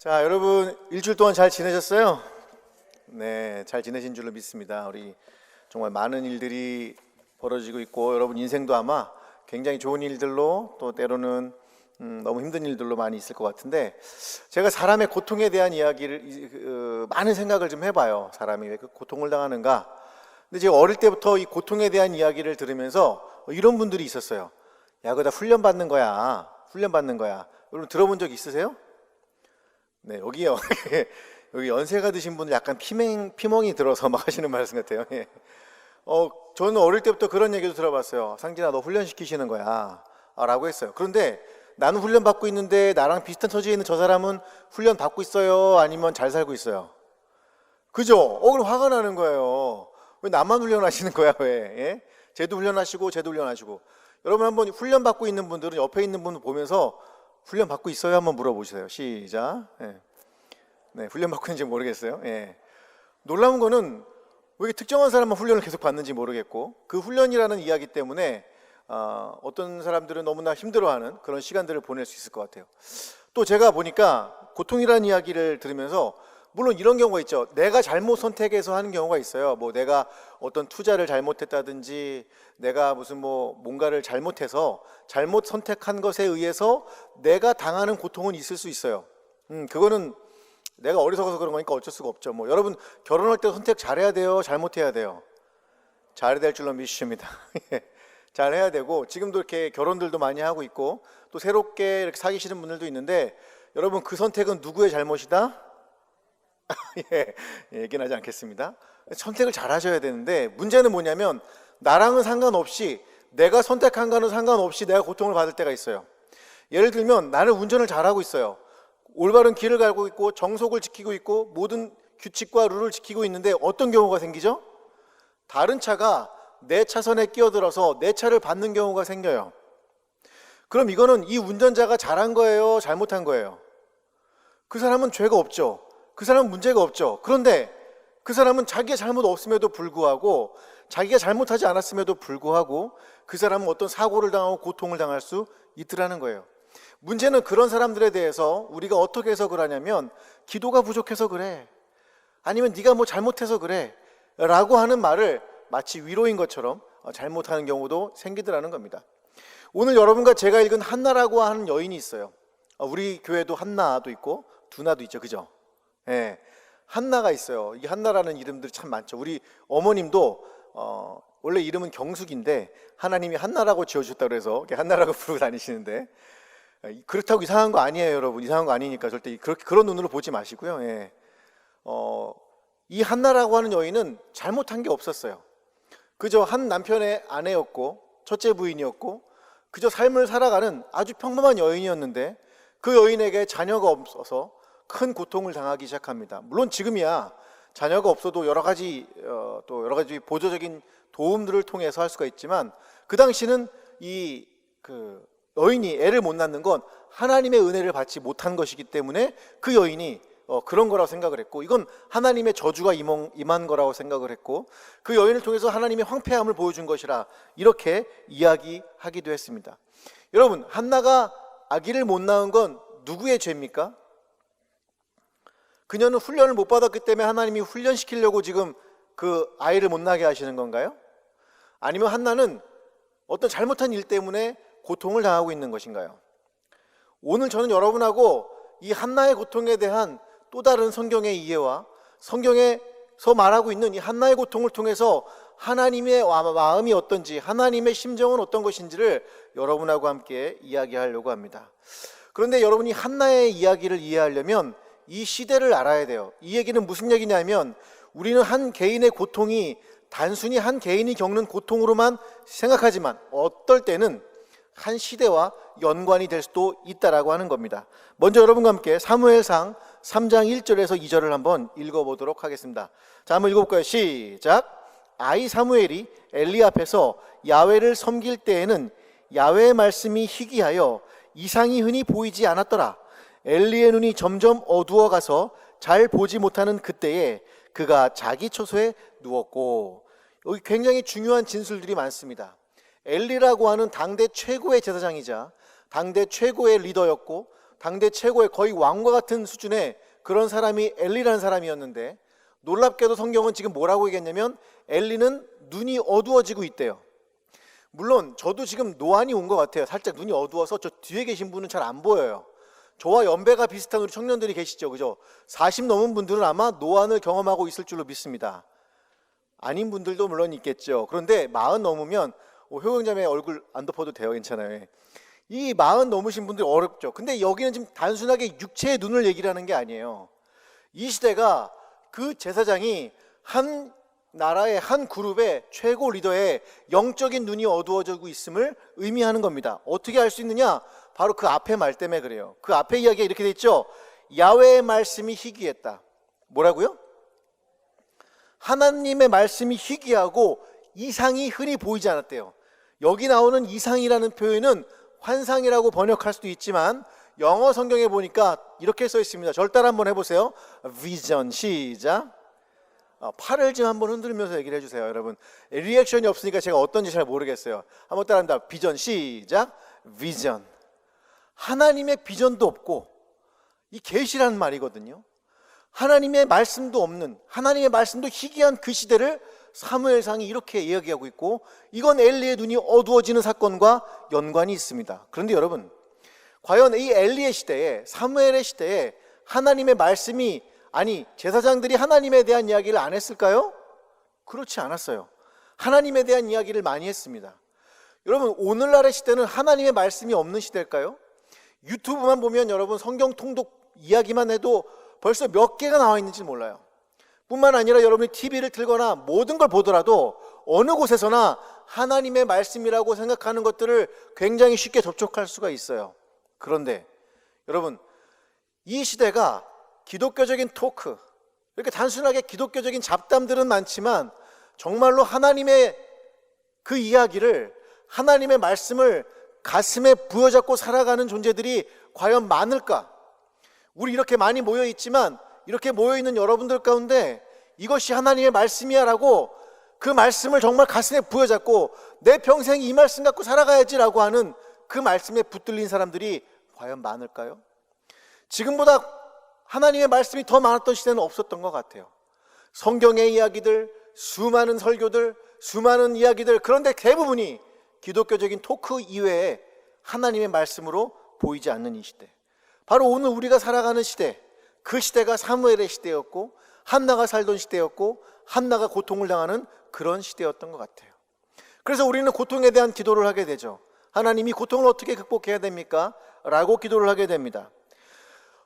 자, 여러분 일주일 동안 잘 지내셨어요? 네, 잘 지내신 줄로 믿습니다. 우리 정말 많은 일들이 벌어지고 있고 여러분 인생도 아마 굉장히 좋은 일들로 또 때로는 너무 힘든 일들로 많이 있을 것 같은데, 제가 사람의 고통에 대한 이야기를 많은 생각을 좀 해봐요. 사람이 왜 그 고통을 당하는가? 근데 제가 어릴 때부터 이 고통에 대한 이야기를 들으면서 이런 분들이 있었어요. 야, 그거 다 훈련 받는 거야. 훈련 받는 거야. 여러분 들어본 적 있으세요? 네, 여기요. 여기 연세가 드신 분들 약간 피멍이 들어서 막 하시는 말씀 같아요. 예. 저는 어릴 때부터 그런 얘기도 들어봤어요. 상진아, 너 훈련시키시는 거야. 라고 했어요. 그런데 나는 훈련 받고 있는데 나랑 비슷한 처지에 있는 저 사람은 훈련 받고 있어요? 아니면 잘 살고 있어요? 그죠? 그럼 화가 나는 거예요. 왜 나만 훈련하시는 거야, 왜? 예? 쟤도 훈련하시고, 쟤도 훈련하시고. 여러분 한번 훈련 받고 있는 분들은 옆에 있는 분 보면서 훈련 받고 있어요? 한번 물어보세요. 시작. 예. 네, 훈련 받고 있는지 모르겠어요. 예. 놀라운 거는 왜 특정한 사람만 훈련을 계속 받는지 모르겠고, 그 훈련이라는 이야기 때문에 어떤 사람들은 너무나 힘들어하는 그런 시간들을 보낼 수 있을 것 같아요. 또 제가 보니까 고통이라는 이야기를 들으면서, 물론 이런 경우가 있죠. 내가 잘못 선택해서 하는 경우가 있어요. 뭐 내가 어떤 투자를 잘못했다든지, 내가 무슨 뭔가를 잘못해서 잘못 선택한 것에 의해서 내가 당하는 고통은 있을 수 있어요. 그거는 내가 어리석어서 그런 거니까 어쩔 수가 없죠. 여러분 결혼할 때 선택 잘해야 돼요? 잘못해야 돼요? 잘해야 될 줄로 믿으십니다. 잘해야 되고, 지금도 이렇게 결혼들도 많이 하고 있고 또 새롭게 이렇게 사귀시는 분들도 있는데, 여러분 그 선택은 누구의 잘못이다? 예, 얘기는 하지 않겠습니다. 선택을 잘 하셔야 되는데, 문제는 뭐냐면 나랑은 상관없이, 내가 선택한 거는 상관없이 내가 고통을 받을 때가 있어요. 예를 들면 나는 운전을 잘하고 있어요. 올바른 길을 가고 있고 정속을 지키고 있고 모든 규칙과 룰을 지키고 있는데 어떤 경우가 생기죠? 다른 차가 내 차선에 끼어들어서 내 차를 받는 경우가 생겨요. 그럼 이거는 이 운전자가 잘한 거예요? 잘못한 거예요? 그 사람은 죄가 없죠. 그 사람은 문제가 없죠. 그런데 그 사람은 자기가 잘못 없음에도 불구하고, 자기가 잘못하지 않았음에도 불구하고 그 사람은 어떤 사고를 당하고 고통을 당할 수 있더라는 거예요. 문제는 그런 사람들에 대해서 우리가 어떻게 해석을 하냐면, 기도가 부족해서 그래, 아니면 네가 뭐 잘못해서 그래 라고 하는 말을 마치 위로인 것처럼 잘못하는 경우도 생기더라는 겁니다. 오늘 여러분과 제가 읽은 한나라고 하는 여인이 있어요. 우리 교회도 한나도 있고 두나도 있죠, 그죠? 예, 한나가 있어요. 이 한나라는 이름들이 참 많죠. 우리 어머님도 원래 이름은 경숙인데 하나님이 한나라고 지어주셨다고 해서 한나라고 부르고 다니시는데, 그렇다고 이상한 거 아니에요, 여러분. 이상한 거 아니니까 절대 그런 눈으로 보지 마시고요. 예. 이 한나라고 하는 여인은 잘못한 게 없었어요. 그저 한 남편의 아내였고 첫째 부인이었고 그저 삶을 살아가는 아주 평범한 여인이었는데, 그 여인에게 자녀가 없어서 큰 고통을 당하기 시작합니다. 물론 지금이야 자녀가 없어도 여러 가지 보조적인 도움들을 통해서 할 수가 있지만, 그 당시는 그 여인이 애를 못 낳는 건 하나님의 은혜를 받지 못한 것이기 때문에 그 여인이 그런 거라고 생각을 했고, 이건 하나님의 저주가 임한 거라고 생각을 했고, 그 여인을 통해서 하나님의 황폐함을 보여준 것이라 이렇게 이야기하기도 했습니다. 여러분, 한나가 아기를 못 낳은 건 누구의 죄입니까? 그녀는 훈련을 못 받았기 때문에 하나님이 훈련시키려고 지금 그 아이를 못 낳게 하시는 건가요? 아니면 한나는 어떤 잘못한 일 때문에 고통을 당하고 있는 것인가요? 오늘 저는 여러분하고 이 한나의 고통에 대한 또 다른 성경의 이해와 성경에서 말하고 있는 이 한나의 고통을 통해서 하나님의 마음이 어떤지, 하나님의 심정은 어떤 것인지를 여러분하고 함께 이야기하려고 합니다. 그런데 여러분이 한나의 이야기를 이해하려면 이 시대를 알아야 돼요. 이 얘기는 무슨 얘기냐면, 우리는 한 개인의 고통이 단순히 한 개인이 겪는 고통으로만 생각하지만 어떨 때는 한 시대와 연관이 될 수도 있다라고 하는 겁니다. 먼저 여러분과 함께 사무엘상 3장 1절에서 2절을 한번 읽어보도록 하겠습니다. 자, 한번 읽어볼까요? 시작. 아이 사무엘이 엘리 앞에서 야훼를 섬길 때에는 야훼의 말씀이 희귀하여 이상이 흔히 보이지 않았더라. 엘리의 눈이 점점 어두워가서 잘 보지 못하는 그때에 그가 자기 처소에 누웠고. 여기 굉장히 중요한 진술들이 많습니다. 엘리라고 하는 당대 최고의 제사장이자 당대 최고의 리더였고 당대 최고의 거의 왕과 같은 수준의 그런 사람이 엘리라는 사람이었는데, 놀랍게도 성경은 지금 뭐라고 얘기했냐면 엘리는 눈이 어두워지고 있대요. 물론 저도 지금 노안이 온 것 같아요. 살짝 눈이 어두워서 저 뒤에 계신 분은 잘 안 보여요. 저와 연배가 비슷한 우리 청년들이 계시죠, 그죠? 40 넘은 분들은 아마 노안을 경험하고 있을 줄로 믿습니다. 아닌 분들도 물론 있겠죠. 그런데 40 넘으면 효경자매 얼굴 안 덮어도 돼요. 괜찮아요. 이 40 넘으신 분들이 어렵죠. 근데 여기는 지금 단순하게 육체의 눈을 얘기를 하는 게 아니에요. 이 시대가 그 제사장이 한 나라의 한 그룹의 최고 리더의 영적인 눈이 어두워지고 있음을 의미하는 겁니다. 어떻게 알 수 있느냐? 바로 그 앞에 말 때문에 그래요. 그 앞에 이야기가 이렇게 돼 있죠. 야훼의 말씀이 희귀했다. 뭐라고요? 하나님의 말씀이 희귀하고 이상이 흔히 보이지 않았대요. 여기 나오는 이상이라는 표현은 환상이라고 번역할 수도 있지만 영어 성경에 보니까 이렇게 써 있습니다. 저를 따라 한번 해보세요. 비전. 시작. 팔을 좀 한번 흔들면서 얘기를 해주세요. 여러분 리액션이 없으니까 제가 어떤지 잘 모르겠어요. 한번 따라합니다. 비전. 시작. 비전. 하나님의 비전도 없고, 이 계시라는 말이거든요. 하나님의 말씀도 없는, 하나님의 말씀도 희귀한 그 시대를 사무엘상이 이렇게 이야기하고 있고, 이건 엘리의 눈이 어두워지는 사건과 연관이 있습니다. 그런데 여러분, 과연 이 엘리의 시대에, 사무엘의 시대에 하나님의 말씀이, 아니 제사장들이 하나님에 대한 이야기를 안 했을까요? 그렇지 않았어요. 하나님에 대한 이야기를 많이 했습니다. 여러분, 오늘날의 시대는 하나님의 말씀이 없는 시대일까요? 유튜브만 보면 여러분 성경 통독 이야기만 해도 벌써 몇 개가 나와 있는지 몰라요. 뿐만 아니라 여러분이 TV를 틀거나 모든 걸 보더라도 어느 곳에서나 하나님의 말씀이라고 생각하는 것들을 굉장히 쉽게 접촉할 수가 있어요. 그런데 여러분, 이 시대가 기독교적인 토크, 이렇게 단순하게 기독교적인 잡담들은 많지만 정말로 하나님의 그 이야기를, 하나님의 말씀을 가슴에 부여잡고 살아가는 존재들이 과연 많을까? 우리 이렇게 많이 모여있지만 이렇게 모여있는 여러분들 가운데 이것이 하나님의 말씀이야 라고 그 말씀을 정말 가슴에 부여잡고 내 평생 이 말씀 갖고 살아가야지 라고 하는 그 말씀에 붙들린 사람들이 과연 많을까요? 지금보다 하나님의 말씀이 더 많았던 시대는 없었던 것 같아요. 성경의 이야기들, 수많은 설교들, 수많은 이야기들, 그런데 대부분이 기독교적인 토크 이외에 하나님의 말씀으로 보이지 않는 이 시대, 바로 오늘 우리가 살아가는 시대, 그 시대가 사무엘의 시대였고 한나가 살던 시대였고 한나가 고통을 당하는 그런 시대였던 것 같아요. 그래서 우리는 고통에 대한 기도를 하게 되죠. 하나님이 고통을 어떻게 극복해야 됩니까? 라고 기도를 하게 됩니다.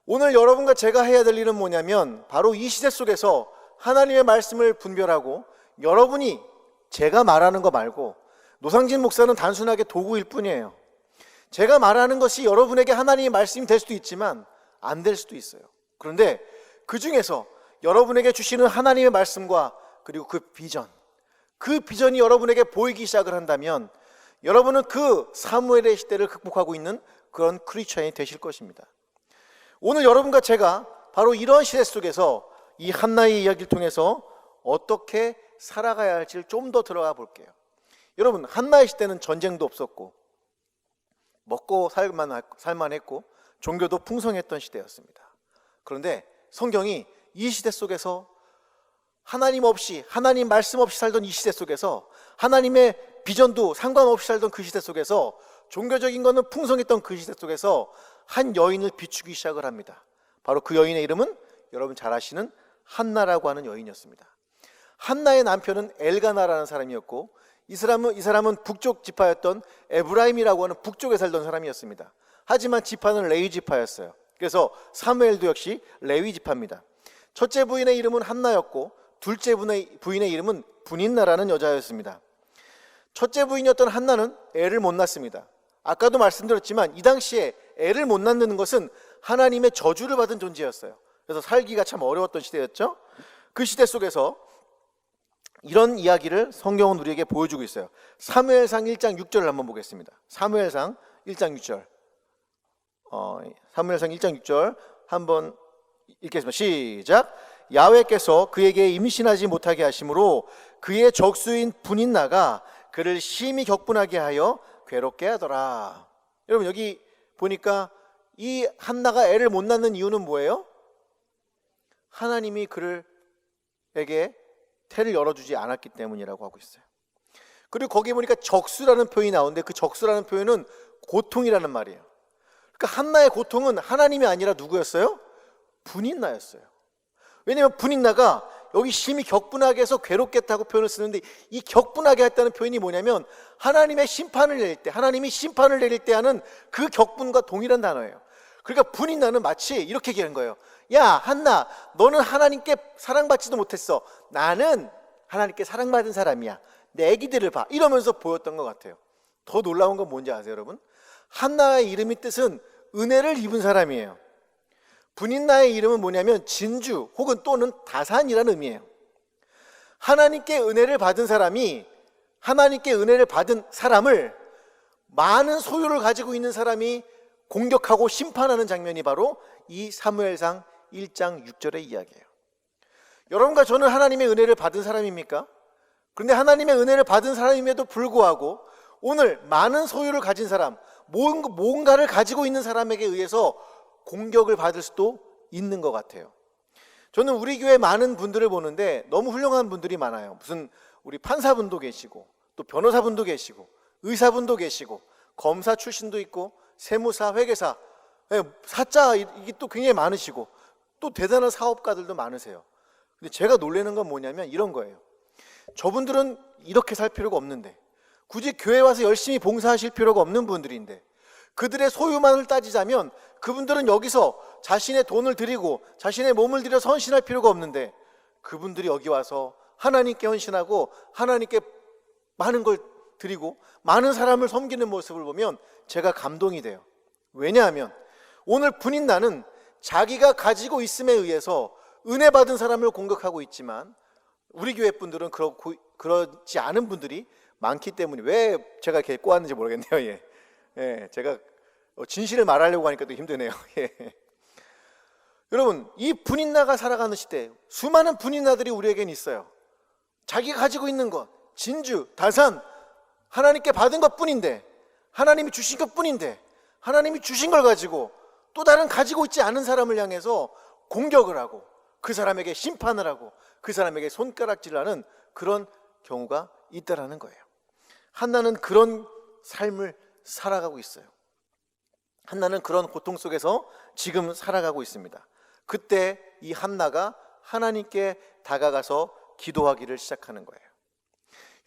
오늘 여러분과 제가 해야 될 일은 뭐냐면 바로 이 시대 속에서 하나님의 말씀을 분별하고, 여러분이 제가 말하는 거 말고, 노상진 목사는 단순하게 도구일 뿐이에요. 제가 말하는 것이 여러분에게 하나님의 말씀이 될 수도 있지만 안 될 수도 있어요. 그런데 그 중에서 여러분에게 주시는 하나님의 말씀과 그리고 그 비전이 여러분에게 보이기 시작을 한다면 여러분은 그 사무엘의 시대를 극복하고 있는 그런 크리스천이 되실 것입니다. 오늘 여러분과 제가 바로 이런 시대 속에서 이 한나의 이야기를 통해서 어떻게 살아가야 할지를 좀 더 들어가 볼게요. 여러분, 한나의 시대는 전쟁도 없었고 먹고 살만했고 종교도 풍성했던 시대였습니다. 그런데 성경이 이 시대 속에서 하나님 없이, 하나님 말씀 없이 살던 이 시대 속에서, 하나님의 비전도 상관없이 살던 그 시대 속에서, 종교적인 것은 풍성했던 그 시대 속에서 한 여인을 비추기 시작을 합니다. 바로 그 여인의 이름은 여러분 잘 아시는 한나라고 하는 여인이었습니다. 한나의 남편은 엘가나라는 사람이었고, 이 사람은 북쪽 지파였던 에브라임이라고 하는 북쪽에 살던 사람이었습니다. 하지만 지파는 레위 지파였어요. 그래서 사무엘도 역시 레위 지파입니다. 첫째 부인의 이름은 한나였고 둘째 부인의 이름은 분인나라는 여자였습니다. 첫째 부인이었던 한나는 애를 못 낳습니다. 아까도 말씀드렸지만 이 당시에 애를 못 낳는 것은 하나님의 저주를 받은 존재였어요. 그래서 살기가 참 어려웠던 시대였죠. 그 시대 속에서 이런 이야기를 성경은 우리에게 보여주고 있어요. 사무엘상 1장 6절을 한번 보겠습니다. 사무엘상 1장 6절. 사무엘상 1장 6절 한번 읽겠습니다. 시작. 야훼께서 그에게 임신하지 못하게 하심으로 그의 적수인 분인나가 그를 심히 격분하게 하여 괴롭게 하더라. 여러분, 여기 보니까 이 한나가 애를 못 낳는 이유는 뭐예요? 하나님이 그에게 태를 열어주지 않았기 때문이라고 하고 있어요. 그리고 거기에 보니까 적수라는 표현이 나오는데 그 적수라는 표현은 고통이라는 말이에요. 그러니까 한나의 고통은 하나님이 아니라 누구였어요? 분인나였어요. 왜냐하면 분인나가 여기 심히 격분하게 해서 괴롭겠다고 표현을 쓰는데, 이 격분하게 했다는 표현이 뭐냐면 하나님의 심판을 내릴 때, 하나님이 심판을 내릴 때 하는 그 격분과 동일한 단어예요. 그러니까 분인나는 마치 이렇게 얘기하는 거예요. 야 한나, 너는 하나님께 사랑받지도 못했어. 나는 하나님께 사랑받은 사람이야. 내 애기들을 봐. 이러면서 보였던 것 같아요. 더 놀라운 건 뭔지 아세요 여러분? 한나의 이름의 뜻은 은혜를 입은 사람이에요. 분인나의 이름은 뭐냐면 진주 혹은 또는 다산이라는 의미예요. 하나님께 은혜를 받은 사람이, 하나님께 은혜를 받은 사람을 많은 소유를 가지고 있는 사람이 공격하고 심판하는 장면이 바로 이 사무엘상 1장 6절의 이야기예요. 여러분과 저는 하나님의 은혜를 받은 사람입니까? 그런데 하나님의 은혜를 받은 사람임에도 불구하고 오늘 많은 소유를 가진 사람, 뭔가를 가지고 있는 사람에게 의해서 공격을 받을 수도 있는 것 같아요. 저는 우리 교회 많은 분들을 보는데 너무 훌륭한 분들이 많아요. 무슨 우리 판사분도 계시고 또 변호사분도 계시고 의사분도 계시고 검사 출신도 있고 세무사, 회계사, 사자 이게 또 굉장히 많으시고 또 대단한 사업가들도 많으세요. 근데 제가 놀라는 건 뭐냐면 이런 거예요. 저분들은 이렇게 살 필요가 없는데, 굳이 교회 와서 열심히 봉사하실 필요가 없는 분들인데, 그들의 소유만을 따지자면 그분들은 여기서 자신의 돈을 드리고 자신의 몸을 들여 헌신할 필요가 없는데, 그분들이 여기 와서 하나님께 헌신하고 하나님께 많은 걸 드리고 많은 사람을 섬기는 모습을 보면 제가 감동이 돼요. 왜냐하면 오늘 분인나는 자기가 가지고 있음에 의해서 은혜 받은 사람을 공격하고 있지만, 우리 교회 분들은 그렇지 않은 분들이 많기 때문에, 왜 제가 이렇게 꼬았는지 모르겠네요. 제가 진실을 말하려고 하니까 또 힘드네요. 여러분, 이 분인나가 살아가는 시대, 수많은 분인나들이 우리에겐 있어요. 자기가 가지고 있는 것, 진주, 다산, 하나님께 받은 것뿐인데, 하나님이 주신 것뿐인데, 하나님이 주신 걸 가지고 또 다른 가지고 있지 않은 사람을 향해서 공격을 하고 그 사람에게 심판을 하고 그 사람에게 손가락질을 하는 그런 경우가 있다라는 거예요. 한나는 그런 삶을 살아가고 있어요. 한나는 그런 고통 속에서 지금 살아가고 있습니다. 그때 이 한나가 하나님께 다가가서 기도하기를 시작하는 거예요.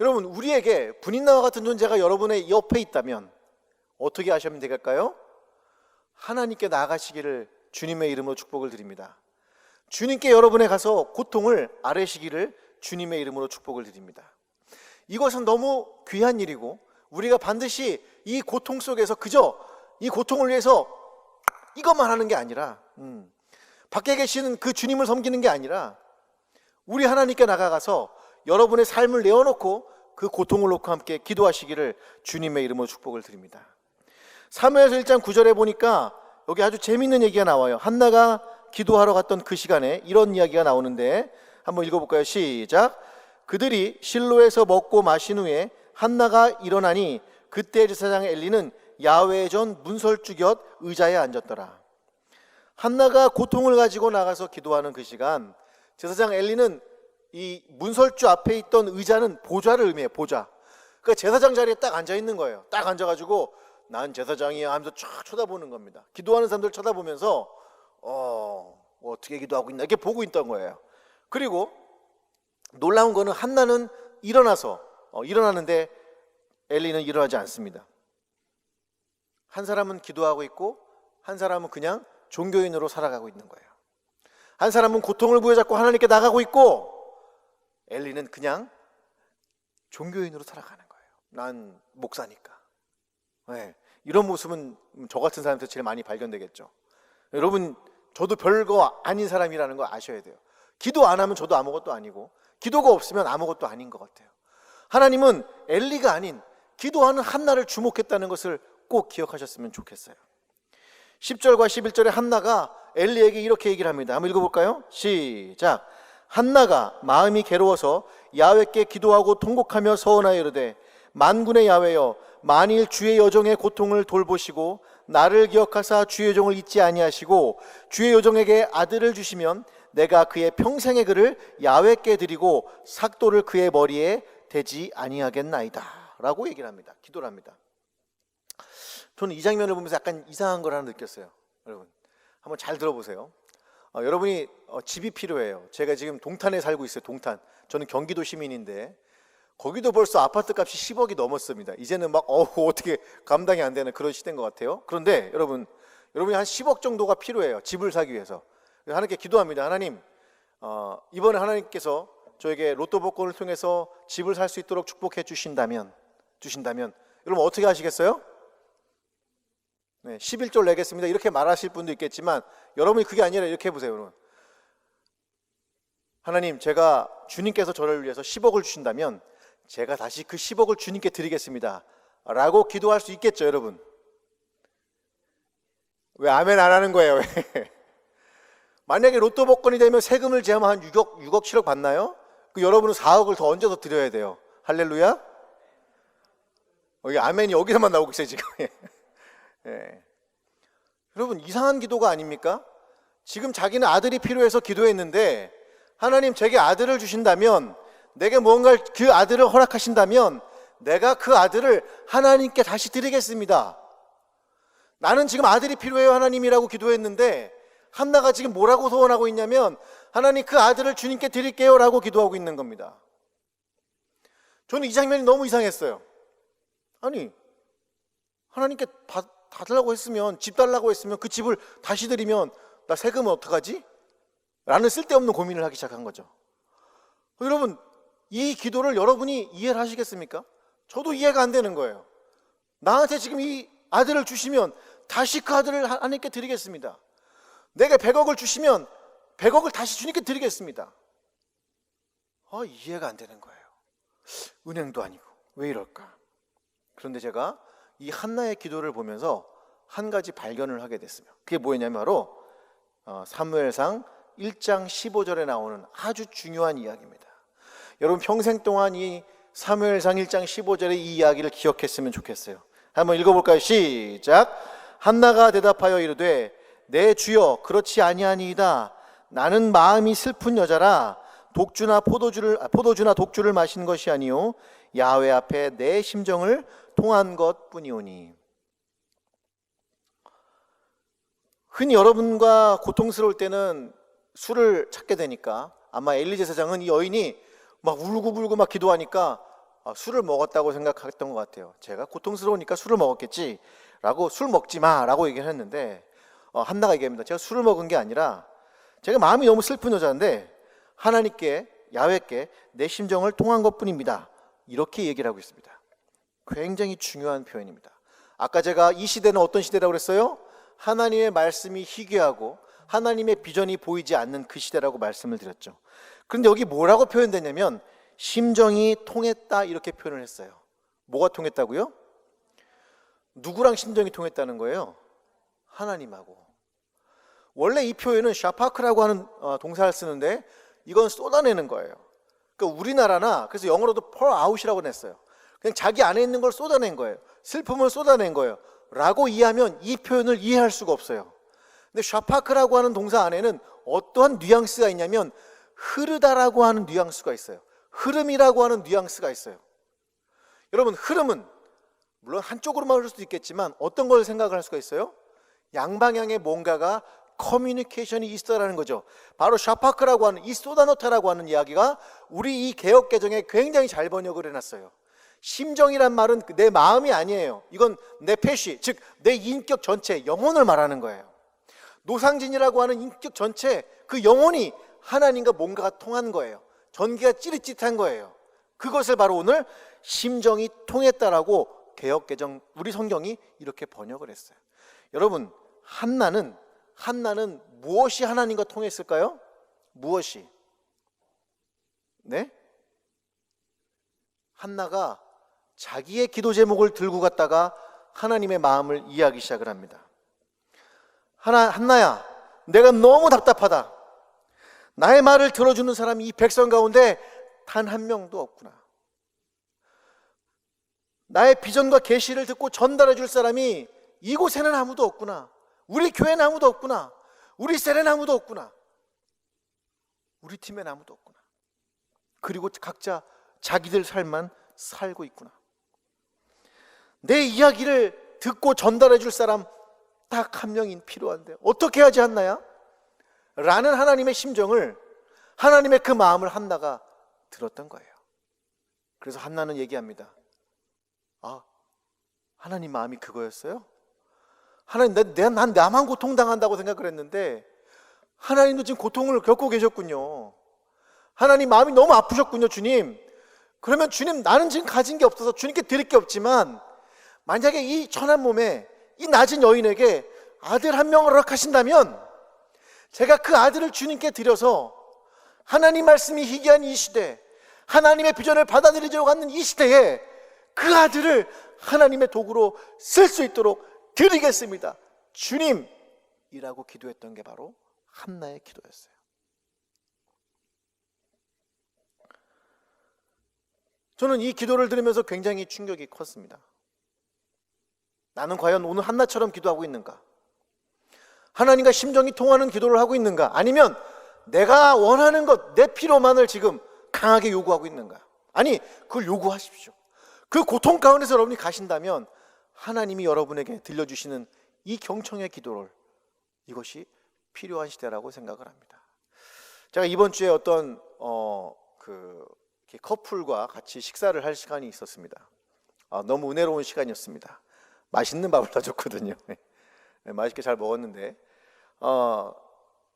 여러분, 우리에게 분인나와 같은 존재가 여러분의 옆에 있다면 어떻게 하시면 될까요? 하나님께 나아가시기를 주님의 이름으로 축복을 드립니다. 주님께 여러분에 가서 고통을 아뢰시기를 주님의 이름으로 축복을 드립니다. 이것은 너무 귀한 일이고, 우리가 반드시 이 고통 속에서 그저 이 고통을 위해서 이것만 하는 게 아니라, 밖에 계시는 그 주님을 섬기는 게 아니라 우리 하나님께 나가가서 여러분의 삶을 내어놓고 그 고통을 놓고 함께 기도하시기를 주님의 이름으로 축복을 드립니다. 사무엘서 1장 9절에 보니까 여기 아주 재미있는 얘기가 나와요. 한나가 기도하러 갔던 그 시간에 이런 이야기가 나오는데 한번 읽어볼까요? 시작. 그들이 실로에서 먹고 마신 후에 한나가 일어나니 그때 제사장 엘리는 야훼의 전 문설주 곁 의자에 앉았더라. 한나가 고통을 가지고 나가서 기도하는 그 시간, 제사장 엘리는 이 문설주 앞에 있던 의자는 보좌를 의미해요. 보좌. 그러니까 제사장 자리에 딱 앉아 있는 거예요. 딱 앉아가지고 난 제사장이야 하면서 쫙 쳐다보는 겁니다. 기도하는 사람들 쳐다보면서 어떻게 기도하고 있나 이렇게 보고 있던 거예요. 그리고 놀라운 거는 한나는 일어나는데 엘리는 일어나지 않습니다. 한 사람은 기도하고 있고 한 사람은 그냥 종교인으로 살아가고 있는 거예요. 한 사람은 고통을 부여잡고 하나님께 나가고 있고, 엘리는 그냥 종교인으로 살아가는 거예요. 난 목사니까. 이런 모습은 저 같은 사람한테 제일 많이 발견되겠죠. 여러분, 저도 별거 아닌 사람이라는 거 아셔야 돼요. 기도 안 하면 저도 아무것도 아니고, 기도가 없으면 아무것도 아닌 것 같아요. 하나님은 엘리가 아닌 기도하는 한나를 주목했다는 것을 꼭 기억하셨으면 좋겠어요. 10절과 11절에 한나가 엘리에게 이렇게 얘기를 합니다. 한번 읽어볼까요? 시작. 한나가 마음이 괴로워서 야훼께 기도하고 통곡하며 서원하여 이르되, 만군의 야훼여, 만일 주의 여종의 고통을 돌보시고 나를 기억하사 주의 종을 잊지 아니하시고 주의 요종에게 아들을 주시면 내가 그의 평생의 글을 야훼께 드리고 삭도를 그의 머리에 대지 아니하겠나이다 라고 얘기를 합니다. 기도를 합니다. 저는 이 장면을 보면서 약간 이상한 걸 하나 느꼈어요. 여러분 한번 잘 들어보세요. 여러분이 집이 필요해요. 제가 지금 동탄에 살고 있어요. 동탄. 저는 경기도 시민인데 거기도 벌써 아파트 값이 10억이 넘었습니다. 이제는 막 어떻게 감당이 안 되는 그런 시대인 것 같아요. 그런데 여러분이 한 10억 정도가 필요해요. 집을 사기 위해서. 그래서 하나님께 기도합니다. 하나님, 이번에 하나님께서 저에게 로또 복권을 통해서 집을 살 수 있도록 축복해 주신다면 여러분 어떻게 하시겠어요? 네, 11조를 내겠습니다. 이렇게 말하실 분도 있겠지만 여러분이 그게 아니라 이렇게 해보세요. 여러분. 하나님, 제가 주님께서 저를 위해서 10억을 주신다면 제가 다시 그 10억을 주님께 드리겠습니다 라고 기도할 수 있겠죠, 여러분? 왜 아멘 안 하는 거예요? 왜? 만약에 로또 복권이 되면 세금을 제하면 한 6억 7억 받나요? 여러분은 4억을 더 얹어서 드려야 돼요. 할렐루야? 아멘이 여기서만 나오고 있어요 지금. 예. 여러분 이상한 기도가 아닙니까? 지금 자기는 아들이 필요해서 기도했는데 하나님 제게 아들을 주신다면, 내게 뭔가 그 아들을 허락하신다면 내가 그 아들을 하나님께 다시 드리겠습니다. 나는 지금 아들이 필요해요 하나님이라고 기도했는데 한나가 지금 뭐라고 소원하고 있냐면 하나님 그 아들을 주님께 드릴게요 라고 기도하고 있는 겁니다. 저는 이 장면이 너무 이상했어요. 아니 하나님께 다 달라고 했으면, 집 달라고 했으면 그 집을 다시 드리면 나 세금은 어떡하지? 라는 쓸데없는 고민을 하기 시작한 거죠. 여러분 이 기도를 여러분이 이해를 하시겠습니까? 저도 이해가 안 되는 거예요. 나한테 지금 이 아들을 주시면 다시 그 아들을 하나님께 드리겠습니다. 내게 100억을 주시면 100억을 다시 주님께 드리겠습니다. 이해가 안 되는 거예요. 은행도 아니고 왜 이럴까? 그런데 제가 이 한나의 기도를 보면서 한 가지 발견을 하게 됐습니다. 그게 뭐였냐면 바로 사무엘상 1장 15절에 나오는 아주 중요한 이야기입니다. 여러분 평생 동안 이 사무엘상 1장 15절의 이 이야기를 기억했으면 좋겠어요. 한번 읽어볼까요? 시작. 한나가 대답하여 이르되 내 주여 그렇지 아니하니이다. 나는 마음이 슬픈 여자라 포도주나 독주를 마신 것이 아니요 야훼 앞에 내 심정을 통한 것뿐이오니. 흔히 여러분과 고통스러울 때는 술을 찾게 되니까 아마 엘리 제사장은 이 여인이 막 울고불고 막 기도하니까 술을 먹었다고 생각했던 것 같아요. 제가 고통스러우니까 술을 먹었겠지 라고, 술 먹지 마 라고 얘기를 했는데 한나가 얘기합니다. 제가 술을 먹은 게 아니라 제가 마음이 너무 슬픈 여자인데 하나님께, 야훼께 내 심정을 통한 것뿐입니다. 이렇게 얘기를 하고 있습니다. 굉장히 중요한 표현입니다. 아까 제가 이 시대는 어떤 시대라고 그랬어요? 하나님의 말씀이 희귀하고 하나님의 비전이 보이지 않는 그 시대라고 말씀을 드렸죠. 그런데 여기 뭐라고 표현되냐면 심정이 통했다 이렇게 표현을 했어요. 뭐가 통했다고요? 누구랑 심정이 통했다는 거예요? 하나님하고. 원래 이 표현은 샤파크라고 하는 동사를 쓰는데 이건 쏟아내는 거예요. 그러니까 우리나라나 그래서 영어로도 pour out이라고 냈어요. 그냥 자기 안에 있는 걸 쏟아낸 거예요. 슬픔을 쏟아낸 거예요 라고 이해하면 이 표현을 이해할 수가 없어요. 근데 샤파크라고 하는 동사 안에는 어떠한 뉘앙스가 있냐면 흐르다라고 하는 뉘앙스가 있어요. 흐름이라고 하는 뉘앙스가 있어요. 여러분 흐름은 물론 한쪽으로만 흐를 수도 있겠지만 어떤 걸 생각을 할 수가 있어요? 양방향의 뭔가가 커뮤니케이션이 있어라는 거죠. 바로 샤파크라고 하는 이 쏟아놓다라고 하는 이야기가 우리 이 개역개정에 굉장히 잘 번역을 해놨어요. 심정이란 말은 내 마음이 아니에요. 이건 내 패시, 즉 내 인격 전체, 영혼을 말하는 거예요. 노상진이라고 하는 인격 전체, 그 영혼이 하나님과 뭔가가 통한 거예요. 전기가 찌릿찌릿한 거예요. 그것을 바로 오늘 심정이 통했다라고 개역개정 우리 성경이 이렇게 번역을 했어요. 여러분 한나는 무엇이 하나님과 통했을까요? 무엇이? 네? 한나가 자기의 기도 제목을 들고 갔다가 하나님의 마음을 이해하기 시작을 합니다. 한나야, 내가 너무 답답하다. 나의 말을 들어주는 사람이 이 백성 가운데 단 한 명도 없구나. 나의 비전과 계시를 듣고 전달해 줄 사람이 이곳에는 아무도 없구나. 우리 교회는 아무도 없구나. 우리 셀에는 아무도 없구나. 우리 팀에는 아무도 없구나. 그리고 각자 자기들 삶만 살고 있구나. 내 이야기를 듣고 전달해 줄 사람 딱 한 명이 필요한데 어떻게 하지 한나야? 라는 하나님의 심정을, 하나님의 그 마음을 한나가 들었던 거예요. 그래서 한나는 얘기합니다. 아, 하나님 마음이 그거였어요? 하나님, 난 나만 고통당한다고 생각을 했는데 하나님도 지금 고통을 겪고 계셨군요. 하나님 마음이 너무 아프셨군요, 주님. 그러면 주님, 나는 지금 가진 게 없어서 주님께 드릴 게 없지만 만약에 이 천한 몸에 이 낮은 여인에게 아들 한 명을 허락하신다면 제가 그 아들을 주님께 드려서 하나님 말씀이 희귀한 이 시대, 하나님의 비전을 받아들이려고 하는 이 시대에 그 아들을 하나님의 도구로 쓸 수 있도록 드리겠습니다, 주님이라고 기도했던 게 바로 한나의 기도였어요. 저는 이 기도를 들으면서 굉장히 충격이 컸습니다. 나는 과연 오늘 한나처럼 기도하고 있는가? 하나님과 심정이 통하는 기도를 하고 있는가? 아니면 내가 원하는 것, 내 필요만을 지금 강하게 요구하고 있는가? 아니, 그걸 요구하십시오. 그 고통 가운데서 여러분이 가신다면 하나님이 여러분에게 들려주시는 이 경청의 기도를, 이것이 필요한 시대라고 생각을 합니다. 제가 이번 주에 어떤 커플과 같이 식사를 할 시간이 있었습니다. 너무 은혜로운 시간이었습니다. 맛있는 밥을 다 줬거든요. 맛있게 잘 먹었는데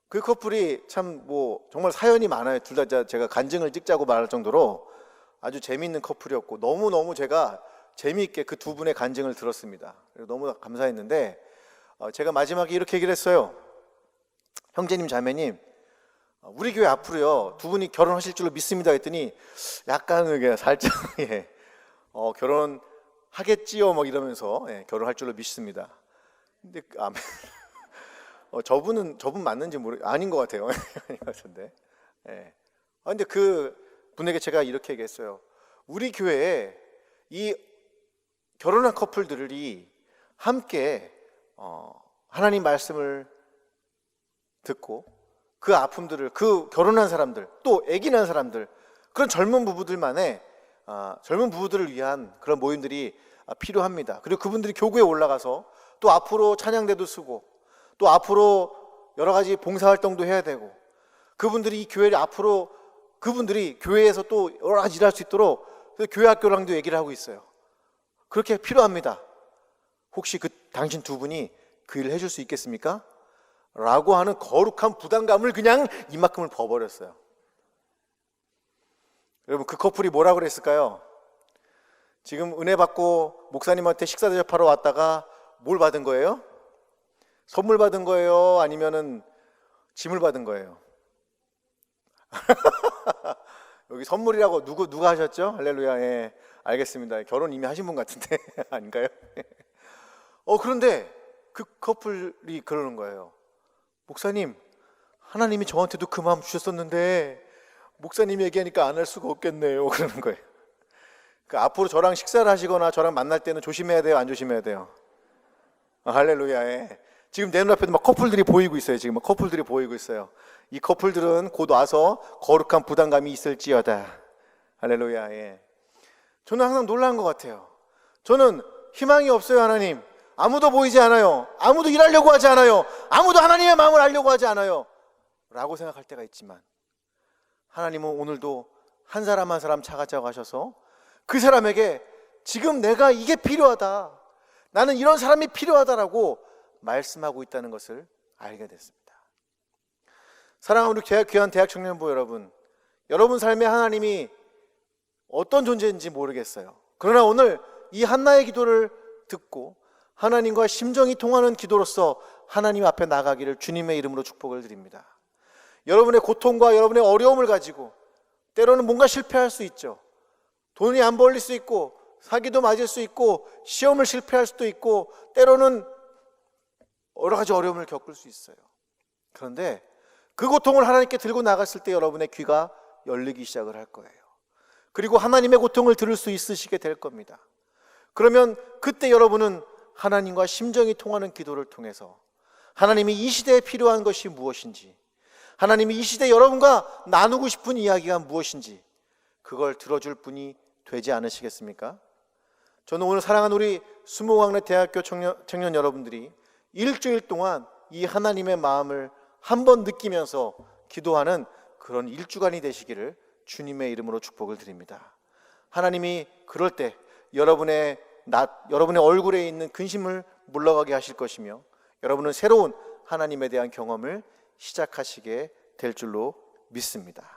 그 커플이 참 정말 사연이 많아요. 둘 다 제가 간증을 찍자고 말할 정도로 아주 재미있는 커플이었고 너무너무 제가 재미있게 그 두 분의 간증을 들었습니다. 너무 감사했는데 제가 마지막에 이렇게 얘기를 했어요. 형제님, 자매님, 우리 교회 앞으로요 두 분이 결혼하실 줄로 믿습니다 했더니 약간 살짝 결혼하겠지요 이러면서 결혼할 줄로 믿습니다. 근데 저분 맞는지 아닌 것 같아요. 아닌 것 같은데. 근데 그 분에게 제가 이렇게 얘기했어요. 우리 교회에 이 결혼한 커플들이 함께 하나님 말씀을 듣고 그 아픔들을, 그 결혼한 사람들, 또 아기 낳은 사람들, 그런 젊은 부부들만의 젊은 부부들을 위한 그런 모임들이 필요합니다. 그리고 그분들이 교구에 올라가서 또 앞으로 찬양대도 쓰고 또 앞으로 여러 가지 봉사활동도 해야 되고 그분들이 이 교회를 앞으로 그분들이 교회에서 또 여러 가지 일할 수 있도록 교회 학교랑도 얘기를 하고 있어요. 그렇게 필요합니다. 혹시 당신 두 분이 그 일을 해줄 수 있겠습니까? 라고 하는 거룩한 부담감을 그냥 이만큼을 버버렸어요. 여러분, 그 커플이 뭐라고 그랬을까요? 지금 은혜 받고 목사님한테 식사 대접하러 왔다가 뭘 받은 거예요? 선물 받은 거예요? 아니면은 짐을 받은 거예요? 여기 선물이라고 누가 하셨죠? 할렐루야. 예, 알겠습니다. 결혼 이미 하신 분 같은데 아닌가요? 그런데 그 커플이 그러는 거예요. 목사님, 하나님이 저한테도 그 마음 주셨었는데 목사님이 얘기하니까 안 할 수가 없겠네요. 그러는 거예요. 앞으로 저랑 식사를 하시거나 저랑 만날 때는 조심해야 돼요? 안 조심해야 돼요? 할렐루야. 예. 지금 내 눈앞에도 막 커플들이 보이고 있어요. 지금 막 커플들이 보이고 있어요. 이 커플들은 곧 와서 거룩한 부담감이 있을지어다. 할렐루야. 예. 저는 항상 놀란 것 같아요. 저는 희망이 없어요. 하나님, 아무도 보이지 않아요. 아무도 일하려고 하지 않아요. 아무도 하나님의 마음을 알려고 하지 않아요 라고 생각할 때가 있지만 하나님은 오늘도 한 사람 한 사람 차가차고 하셔서 그 사람에게 지금 내가 이게 필요하다, 나는 이런 사람이 필요하다라고 말씀하고 있다는 것을 알게 됐습니다. 사랑하는 우리 귀한 대학 청년부 여러분, 여러분 삶에 하나님이 어떤 존재인지 모르겠어요. 그러나 오늘 이 한나의 기도를 듣고 하나님과 심정이 통하는 기도로서 하나님 앞에 나가기를 주님의 이름으로 축복을 드립니다. 여러분의 고통과 여러분의 어려움을 가지고 때로는 뭔가 실패할 수 있죠. 돈이 안 벌릴 수 있고 사기도 맞을 수 있고 시험을 실패할 수도 있고 때로는 여러 가지 어려움을 겪을 수 있어요. 그런데 그 고통을 하나님께 들고 나갔을 때 여러분의 귀가 열리기 시작을 할 거예요. 그리고 하나님의 고통을 들을 수 있으시게 될 겁니다. 그러면 그때 여러분은 하나님과 심정이 통하는 기도를 통해서 하나님이 이 시대에 필요한 것이 무엇인지, 하나님이 이 시대에 여러분과 나누고 싶은 이야기가 무엇인지 그걸 들어줄 분이 되지 않으시겠습니까? 저는 오늘 사랑하는 우리 수목왕래 대학교 청년 여러분들이 일주일 동안 이 하나님의 마음을 한번 느끼면서 기도하는 그런 일주간이 되시기를 주님의 이름으로 축복을 드립니다. 하나님이 그럴 때 여러분의 얼굴에 있는 근심을 물러가게 하실 것이며 여러분은 새로운 하나님에 대한 경험을 시작하시게 될 줄로 믿습니다.